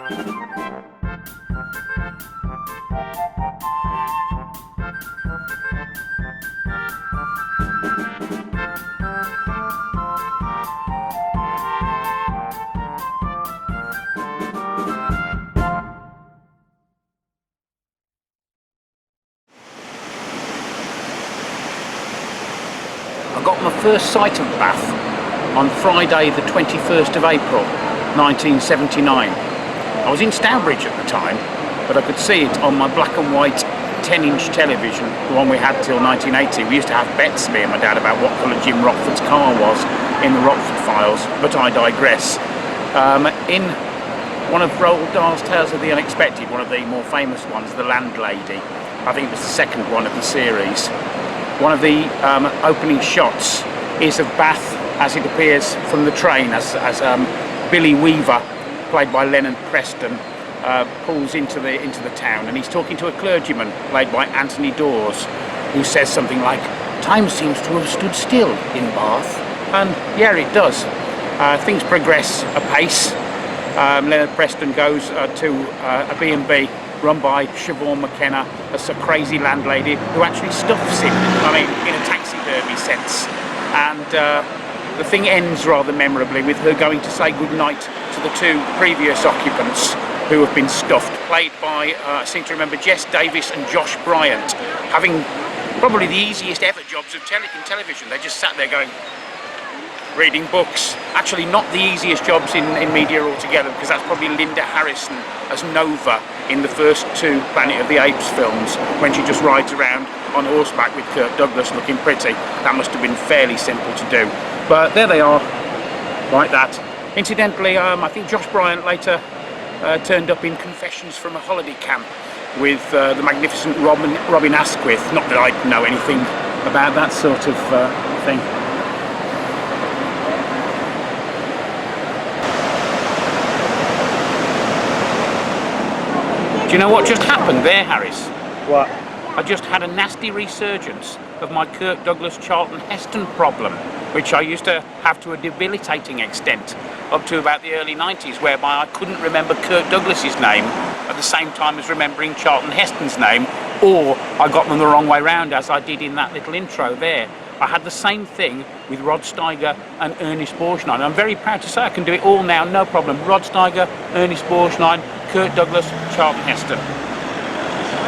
I got my first sight of Bath on Friday the 21st of April 1979. I was in Stourbridge at the time, but I could see it on my black and white 10-inch television, the one we had till 1980. We used to have bets, me and my dad, about what colour Jim Rockford's car was in the Rockford Files, but I digress. In one of Roald Dahl's Tales of the Unexpected, one of the more famous ones, The Landlady, I think it was the second one of the series, one of the opening shots is of Bath as it appears from the train, as Billy Weaver, played by Leonard Preston, pulls into the town, and he's talking to a clergyman played by Anthony Dawes, who says something like, "Time seems to have stood still in Bath," and yeah, it does. Things progress apace. Leonard Preston goes to a B&B run by Siobhan McKenna, as a crazy landlady who actually stuffs him, I mean, in a taxidermy sense. And the thing ends rather memorably with her going to say goodnight to the two previous occupants who have been stuffed, played by, I seem to remember, Jess Davis and Josh Bryant, having probably the easiest ever jobs of in television. They just sat there going, reading books. Actually not the easiest jobs in media altogether, because that's probably Linda Harrison as Nova in the first two Planet of the Apes films, when she just rides around on horseback with Kirk Douglas looking pretty. That must have been fairly simple to do. But there they are, like that. Incidentally, I think Josh Bryant later turned up in Confessions from a Holiday Camp with the magnificent Robin Asquith. Not that I know anything about that sort of thing. Do you know what just happened there, Harris? What? I just had a nasty resurgence of my Kirk Douglas Charlton Heston problem, which I used to have to a debilitating extent up to about the early 90s, whereby I couldn't remember Kirk Douglas's name at the same time as remembering Charlton Heston's name, or I got them the wrong way round, as I did in that little intro there. I had the same thing with Rod Steiger and Ernest Borgnine. I'm very proud to say I can do it all now, no problem. Rod Steiger, Ernest Borgnine, Kirk Douglas, Charlton Heston.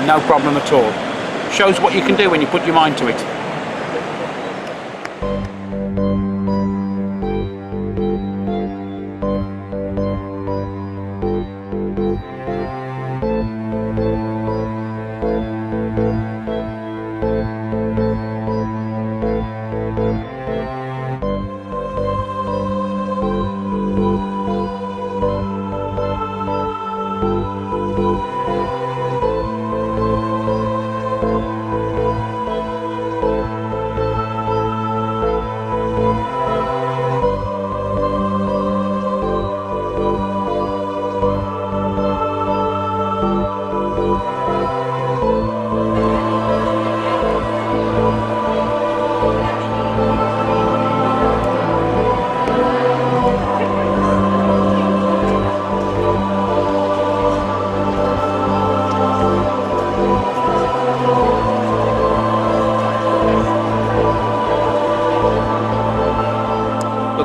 No problem at all. Shows what you can do when you put your mind to it.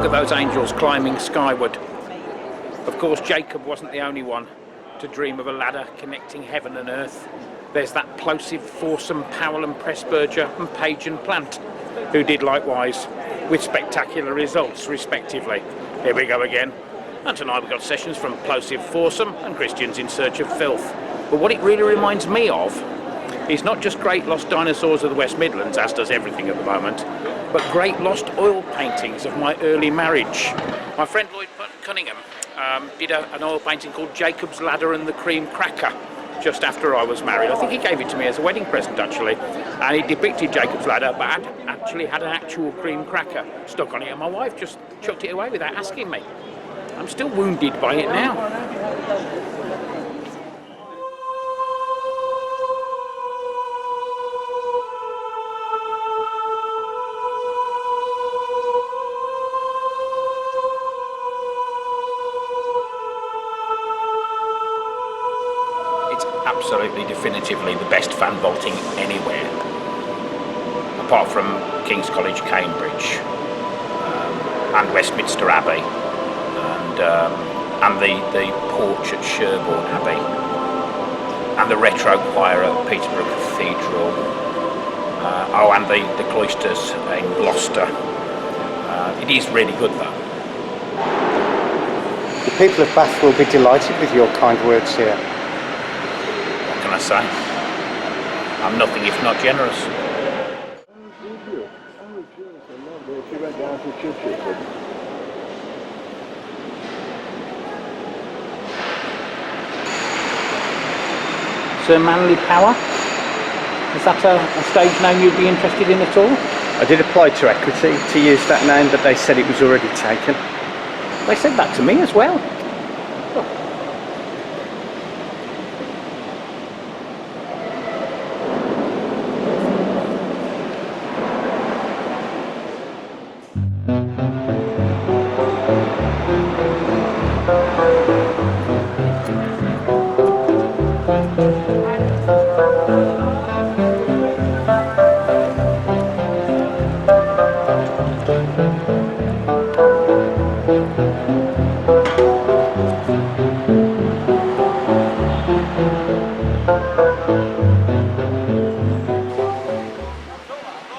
Those angels climbing skyward. Of course, Jacob wasn't the only one to dream of a ladder connecting heaven and earth. There's that plosive foursome Powell and Pressburger and Page and Plant, who did likewise, with spectacular results respectively. Here we go again. And tonight we've got sessions from Plosive Foursome and Christians in Search of Filth. But what it really reminds me of is not just Great Lost Dinosaurs of the West Midlands, as does everything at the moment, but great lost oil paintings of my early marriage. My friend Lloyd Cunningham did an oil painting called Jacob's Ladder and the Cream Cracker just after I was married. I think he gave it to me as a wedding present, actually, and it depicted Jacob's Ladder but actually had an actual cream cracker stuck on it, and my wife just chucked it away without asking me. I'm still wounded by it now. absolutely definitively the best fan vaulting anywhere, apart from King's College, Cambridge, and Westminster Abbey, and the porch at Sherborne Abbey, and the retro choir at Peterborough Cathedral, and the cloisters in Gloucester. It is really good though. The people of Bath will be delighted with your kind words here. What can I say? I'm nothing if not generous. Sir Manly Power? Is that a stage name you'd be interested in at all? I did apply to Equity to use that name, but they said it was already taken. They said that to me as well.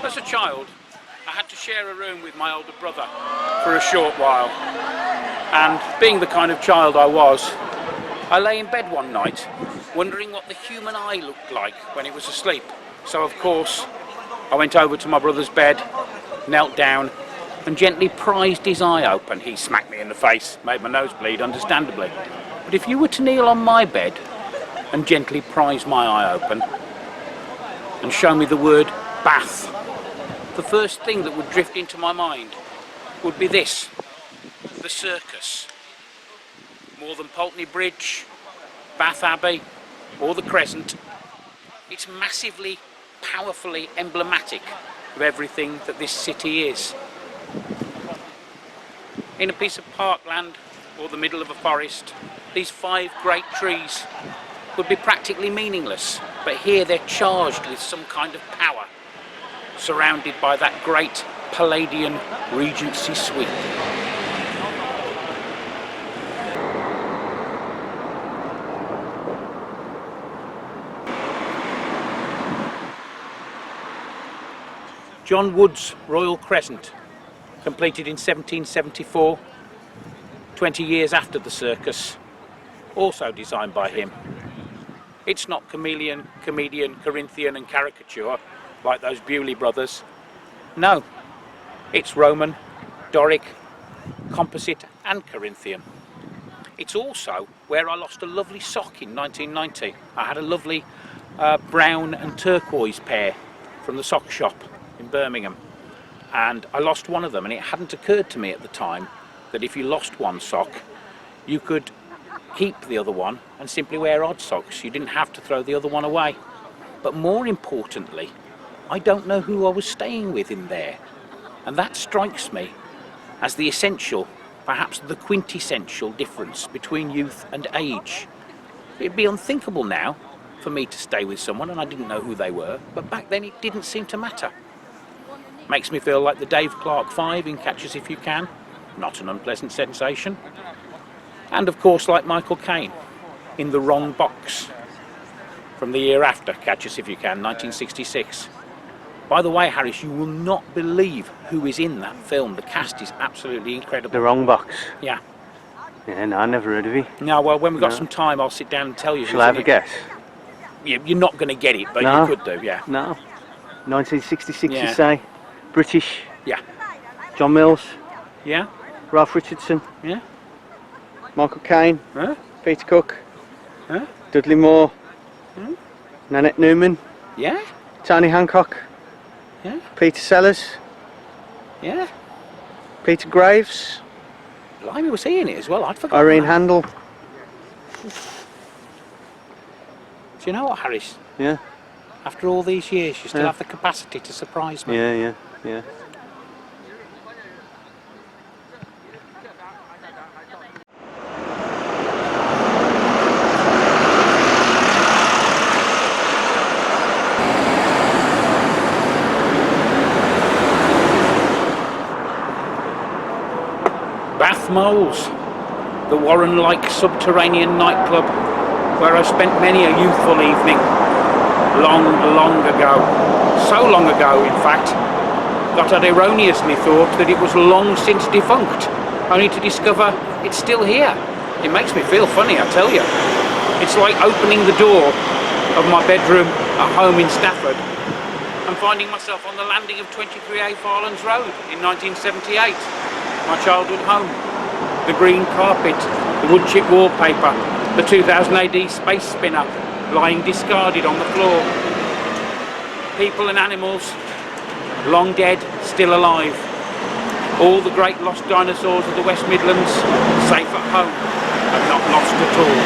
As a child, I had to share a room with my older brother for a short while, and being the kind of child I was, I lay in bed one night wondering what the human eye looked like when it was asleep. So of course I went over to my brother's bed, knelt down and gently prized his eye open. He smacked me in the face, made my nose bleed understandably. But if you were to kneel on my bed and gently prise my eye open and show me the word Bath, the first thing that would drift into my mind would be this: the circus. More than Pulteney Bridge, Bath Abbey or the Crescent, it's massively, powerfully emblematic of everything that this city is. In a piece of parkland or the middle of a forest, these 5 great trees would be practically meaningless, but here they're charged with some kind of power, surrounded by that great Palladian Regency suite. John Wood's Royal Crescent, completed in 1774, 20 years after the circus, also designed by him. It's not chameleon, comedian, Corinthian and caricature like those Bewley brothers. No, it's Roman, Doric, composite and Corinthian. It's also where I lost a lovely sock in 1990. I had a lovely brown and turquoise pair from the sock shop in Birmingham, and I lost one of them, and it hadn't occurred to me at the time that if you lost one sock you could keep the other one and simply wear odd socks. You didn't have to throw the other one away. But more importantly, I don't know who I was staying with in there, and that strikes me as the essential, perhaps the quintessential difference between youth and age. It'd be unthinkable now for me to stay with someone and I didn't know who they were, but back then it didn't seem to matter. Makes me feel like the Dave Clark 5 in Catch Us If You Can, not an unpleasant sensation. And of course like Michael Caine in The Wrong Box from the year after Catch Us If You Can, 1966. By the way, Harris, you will not believe who is in that film. The cast is absolutely incredible. The Wrong Box? Yeah. Yeah, no, I never heard of it. No, well, when we've got some time, I'll sit down and tell you. Shall I have a guess? Yeah, you're not going to get it, but no. You could do, yeah. No. 1966, yeah. You say? British? Yeah. John Mills? Yeah. Ralph Richardson? Yeah. Michael Caine? Huh? Peter Cook? Huh? Dudley Moore? Nanette Newman? Yeah. Tony Hancock? Yeah. Peter Sellers? Yeah. Peter Graves? Blimey, was he in it as well? I'd forgotten. Irene that. Handel? Do you know what, Harris? Yeah. After all these years, you still have the capacity to surprise me. Yeah. Bath Moles, the Warren-like subterranean nightclub where I spent many a youthful evening, long, long ago. So long ago, in fact, that I'd erroneously thought that it was long since defunct, only to discover it's still here. It makes me feel funny, I tell you. It's like opening the door of my bedroom at home in Stafford and finding myself on the landing of 23A Farlands Road in 1978, my childhood home. The green carpet, the wood chip wallpaper, the 2000 AD space spinner lying discarded on the floor. People and animals, long dead, still alive. All the great lost dinosaurs of the West Midlands, safe at home and not lost at all.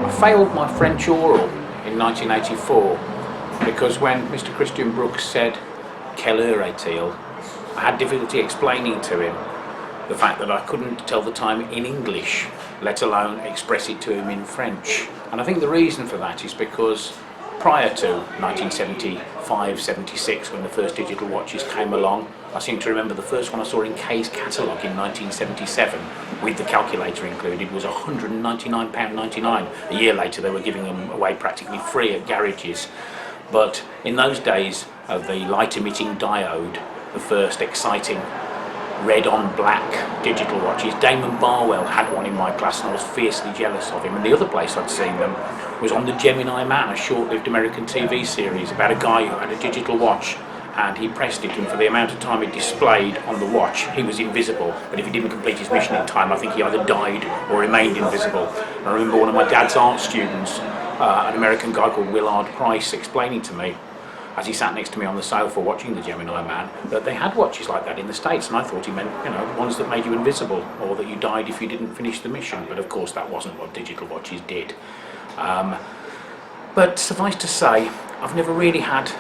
I failed my French oral in 1984 because when Mr. Christian Brooks said "Quelle heure est-il?" I had difficulty explaining to him the fact that I couldn't tell the time in English, let alone express it to him in French. And I think the reason for that is because prior to 1975-76, when the first digital watches came along, I seem to remember the first one I saw in Kay's catalogue in 1977, with the calculator included, was £199.99. A year later they were giving them away practically free at garages. But in those days of the light-emitting diode, the first exciting red on black digital watches, Damon Barwell had one in my class and I was fiercely jealous of him. And the other place I'd seen them was on the Gemini Man, a short-lived American TV series about a guy who had a digital watch and he pressed it, and for the amount of time it displayed on the watch he was invisible, but if he didn't complete his mission in time I think he either died or remained invisible. And I remember one of my dad's art students, an American guy called Willard Price, explaining to me as he sat next to me on the sofa watching the Gemini Man that they had watches like that in the States, and I thought he meant, you know, ones that made you invisible or that you died if you didn't finish the mission, but of course that wasn't what digital watches did. But suffice to say, I've never really had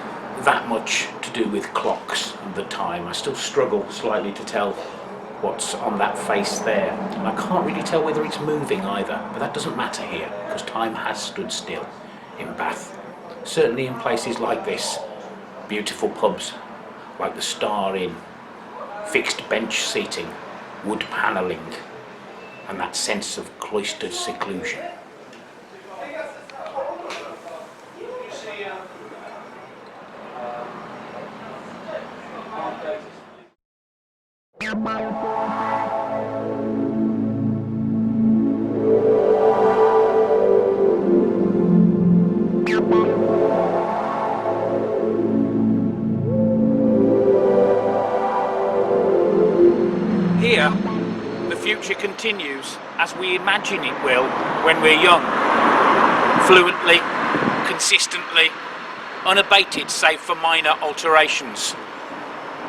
that much to do with clocks and the time. I still struggle slightly to tell what's on that face there, and I can't really tell whether it's moving either, but that doesn't matter here because time has stood still in Bath. Certainly in places like this, beautiful pubs like the Star Inn, fixed bench seating, wood panelling, and that sense of cloistered seclusion. Here, the future continues as we imagine it will when we're young. Fluently, consistently, unabated save for minor alterations.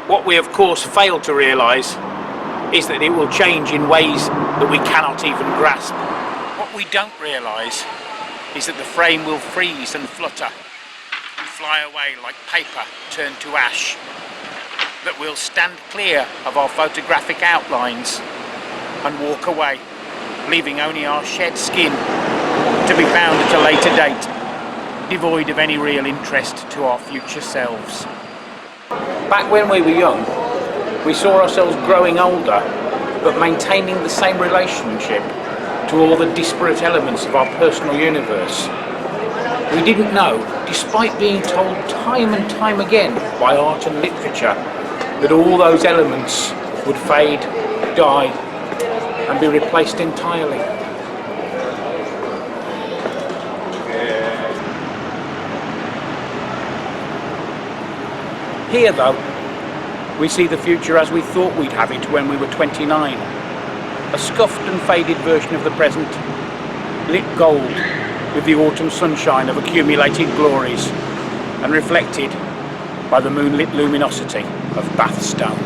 What we of course fail to realise is that it will change in ways that we cannot even grasp. What we don't realise is that the frame will freeze and flutter and fly away like paper turned to ash. That we'll stand clear of our photographic outlines and walk away, leaving only our shed skin to be found at a later date, devoid of any real interest to our future selves. Back when we were young, we saw ourselves growing older, but maintaining the same relationship to all the disparate elements of our personal universe. We didn't know, despite being told time and time again by art and literature, that all those elements would fade, die, and be replaced entirely. Here, though, we see the future as we thought we'd have it when we were 29. A scuffed and faded version of the present, lit gold with the autumn sunshine of accumulated glories, and reflected by the moonlit luminosity of Bath stone.